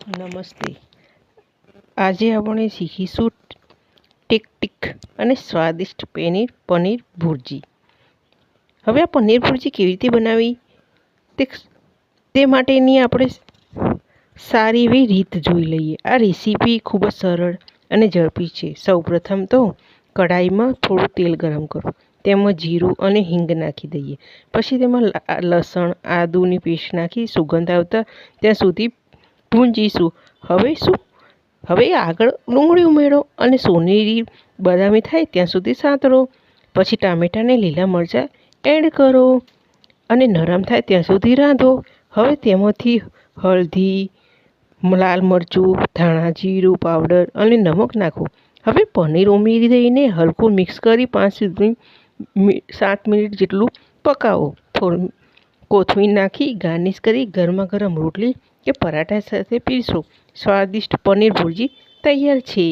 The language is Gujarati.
નમસ્તે. આજે આપણે શીખીશું ટેકટીક અને સ્વાદિષ્ટ પનીર ભુરજી. હવે આ પનીર ભુરજી કેવી રીતે બનાવી તે માટેની આપણે સારી એવી રીત જોઈ લઈએ. આ રેસીપી ખૂબ જ સરળ અને ઝડપી છે. સૌપ્રથમ તો કઢાઈમાં થોડું તેલ ગરમ કરો, તેમાં જીરું અને હિંગ નાખી દઈએ. પછી તેમાં લસણ આદુની પેસ્ટ નાખી સુગંધ આવતા ત્યાં સુધી ભૂંજીશું. હવે આગળ ડુંગળી ઉમેરો અને સોનેરી બદામી થાય ત્યાં સુધી સાંતળો. પછી ટામેટાં અને લીલા મરચાં એડ કરો અને નરમ થાય ત્યાં સુધી રાંધો. હવે તેમાંથી હળદી, લાલ મરચું, ધાણા જીરું પાવડર અને નમક નાખો. હવે પનીર ઉમેરી દઈને હલકું મિક્સ કરી 7 મિનિટ જેટલું પકાવો. કોથમીર નાખી ગાર્નિશ કરી ગરમા ગરમ રોટલી કે પરાઠા સાથે પીરસો. સ્વાદિષ્ટ પનીર ભુરજી તૈયાર છે.